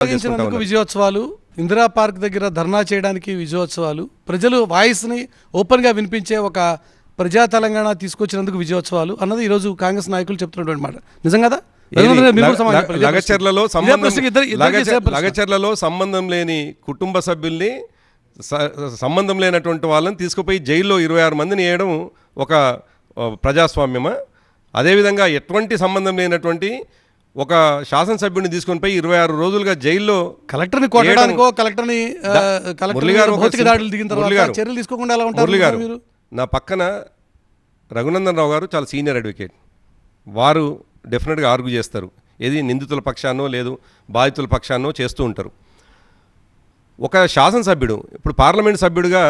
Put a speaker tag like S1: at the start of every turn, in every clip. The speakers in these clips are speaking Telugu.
S1: విజయోత్సవాలు, ఇందిరా పార్క్ దగ్గర ధర్నా చేయడానికి విజయోత్సవాలు, ప్రజలు వాయిస్ని ఓపెన్గా వినిపించే ఒక ప్రజా తెలంగాణ తీసుకొచ్చినందుకు విజయోత్సవాలు అన్నది ఈరోజు కాంగ్రెస్ నాయకులు చెప్తున్నటువంటి మాట. నిజం కదా?
S2: లగచర్లలో సంబంధం లేని కుటుంబ సభ్యుల్ని, సంబంధం లేనటువంటి వాళ్ళని తీసుకుపోయి జైల్లో 26 మందిని వేయడం ఒక ప్రజాస్వామ్యమా? అదేవిధంగా ఎటువంటి సంబంధం లేనటువంటి ఒక శాసనసభ్యుడిని తీసుకొని పోయి 26 రోజులుగా జైల్లో
S1: కలెక్టర్ని కొట్టడానికో కలెక్టర్ని చర్యలు తీసుకోకుండా ఎలా ఉంటారు?
S2: నా పక్కన రఘునందన్ రావు గారు చాలా సీనియర్ అడ్వకేట్. వారు డెఫినెట్గా ఆర్గ్యూ చేస్తారు, ఏది నిందితుల పక్షాన్నో లేదు బాధితుల పక్షాన్నో చేస్తూ ఉంటారు. ఒక శాసనసభ్యుడు, ఇప్పుడు పార్లమెంట్ సభ్యుడిగా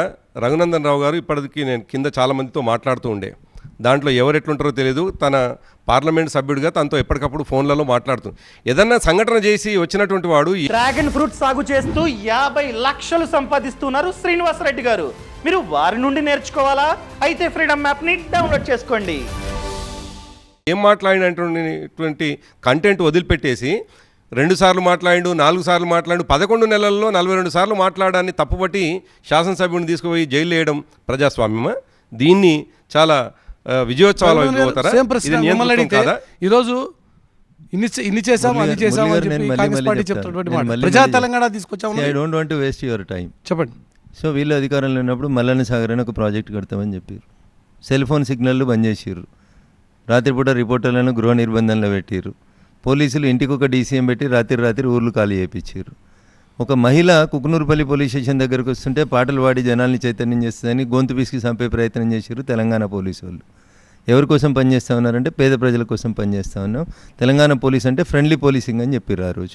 S2: రఘునందన్ రావు గారు ఇప్పటికీ నేను కింద చాలామందితో మాట్లాడుతూ ఉండే, దాంట్లో ఎవరు ఎట్లుంటారో తెలియదు, తన పార్లమెంట్ సభ్యుడిగా తనతో ఎప్పటికప్పుడు ఫోన్లలో మాట్లాడుతూ ఏదన్నా సంఘటన చేసి వచ్చినటువంటి వాడు.
S3: డ్రాగన్ ఫ్రూట్ సాగు చేస్తూ 50 లక్షలు సంపాదిస్తున్నారు శ్రీనివాసరెడ్డి గారు. మీరు వారి నుండి నేర్చుకోవాలా? అయితే ఫ్రీడమ్ యాప్ని డౌన్లోడ్ చేసుకోండి.
S2: ఏం మాట్లాడినటువంటి కంటెంట్ వదిలిపెట్టేసి 2 సార్లు మాట్లాడు, 4 సార్లు మాట్లాడు, 11 నెలల్లో 42 సార్లు మాట్లాడాన్ని తప్పుపట్టి శాసనసభ్యుడిని తీసుకుపోయి జైలు వేయడం ప్రజాస్వామ్యమా? దీన్ని చాలా విజయోత్సవాలు అయిపోతారా?
S1: ఈరోజు ఇన్ని చేసాము అన్ని చేసాము అని చెప్పి కాంగ్రెస్ పార్టీ చెప్తున్నటువంటి మాట. ప్రజా తెలంగాణ తీసుకొచ్చాము.
S4: I don't want to waste your time.
S1: చెప్పండి.
S4: సో వీళ్ళు అధికారంలో ఉన్నప్పుడు మల్లన్న సాగర్ అని ఒక ప్రాజెక్ట్ కడతామని చెప్పారు. సెల్ ఫోన్ సిగ్నల్లు బంద్ చేసిర్రు. రాత్రిపూట రిపోర్టర్లను గృహ నిర్బంధంలో పెట్టిర్రు. పోలీసులు ఇంటికి ఒక డీసీఎం పెట్టి రాత్రి ఊర్లు ఖాళీ చేయించారు. ఒక మహిళ కుకునూరుపల్లి పోలీస్ స్టేషన్ దగ్గరకు వస్తుంటే పాటలు పాడి జనాల్ని చైతన్యం చేస్తుందని గొంతు పిసికి చంపే ప్రయత్నం చేశారు తెలంగాణ పోలీసు వాళ్ళు. ఎవరి కోసం పనిచేస్తూ ఉన్నారంటే పేద ప్రజల కోసం పనిచేస్తూ ఉన్నాం. తెలంగాణ పోలీస్ అంటే ఫ్రెండ్లీ పోలీసింగ్ అని చెప్పారు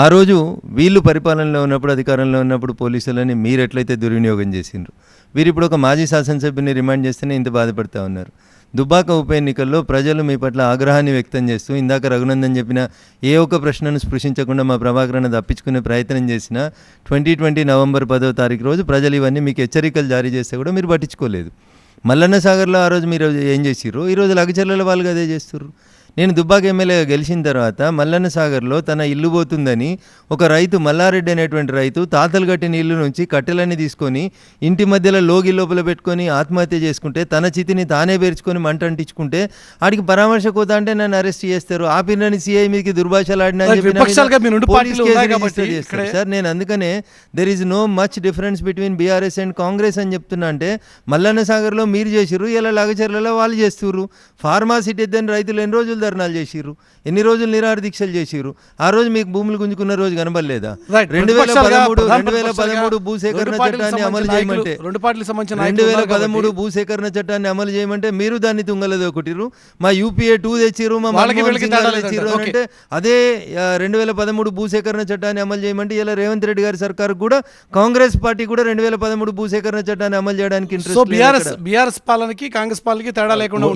S4: ఆ రోజు వీళ్ళు పరిపాలనలో ఉన్నప్పుడు, అధికారంలో ఉన్నప్పుడు పోలీసులని మీరు ఎట్లయితే దుర్వినియోగం చేసిండ్రు. వీరు ఇప్పుడు ఒక మాజీ శాసనసభ్యుని రిమాండ్ చేస్తేనే ఇంత బాధపడుతూ ఉన్నారు. దుబ్బాక ఉప ఎన్నికల్లో ప్రజలు మీ పట్ల ఆగ్రహాన్ని వ్యక్తం చేస్తూ ఇందాక రఘునందన్ చెప్పిన ఏ ఒక్క ప్రశ్నను స్పృశించకుండా మా ప్రభాకరణ తప్పించుకునే ప్రయత్నం చేసిన 2020 నవంబర్ 10వ తారీఖు రోజు ప్రజలు ఇవన్నీ మీకు హెచ్చరికలు జారీ చేస్తే కూడా మీరు పట్టించుకోలేదు. మల్లన్న సాగర్లో ఆ రోజు మీరు ఏం చేసిర్రు, ఈరోజు లగచర్ల వాళ్ళు అదే చేస్తుర్రు. నేను దుబ్బాక ఎమ్మెల్యేగా గెలిచిన తర్వాత మల్లన్న సాగర్లో తన ఇల్లు పోతుందని ఒక రైతు, మల్లారెడ్డి అనేటువంటి రైతు, తాతలు కట్టిన ఇల్లు నుంచి కట్టెలన్నీ తీసుకొని ఇంటి మధ్యలో లోగి లోపల పెట్టుకొని ఆత్మహత్య చేసుకుంటే, తన చితిని తానే పేర్చుకొని మంట అంటించుకుంటే ఆడికి పరామర్శ కోతా అంటే నన్ను అరెస్ట్ చేస్తారు. ఆపినని సిఐ మీదకి దుర్భాషలాడినా సార్. నేను అందుకనే there is no much difference between BRS and Congress అని చెప్తున్నా. అంటే మల్లన్న సాగర్లో మీరు చేసిర్రు, ఇలా లగచర్లలో వాళ్ళు చేస్తుర్రు. ఫార్మాసిటీ ఎద్దని రైతులు ఎన్ని రోజులు ధర్నాలు చేసిర్రు, ఎన్ని రోజులు నిరాహార దీక్షలు చేసిర్రు. ఆ రోజు మీకు భూములు గుంజుకున్న రోజు కనబడలేదా? 2013 భూసేకరణ చట్టాన్ని అమలు చేయమంటే 2013 భూసేకరణ చట్టాన్ని అమలు చేయమంటే మీరు దాన్ని తుంగలదో కొట్టిర్రు. మా యూపీఏ 2 తెచ్చిర్రు, మా తెచ్చిర్రు అంటే అదే 2013 భూసేకరణ చట్టాన్ని అమలు చేయమంటే ఇలా రేవంత్ రెడ్డి గారి సర్కారు కూడా, కాంగ్రెస్ పార్టీ కూడా 2013 భూసేకరణ చట్టాన్ని అమలు చేయడానికి ఇంట్రెస్ట్.
S1: బీఆర్ఎస్ పాలనకి కాంగ్రెస్ పాలనకి తేడా లేకుండా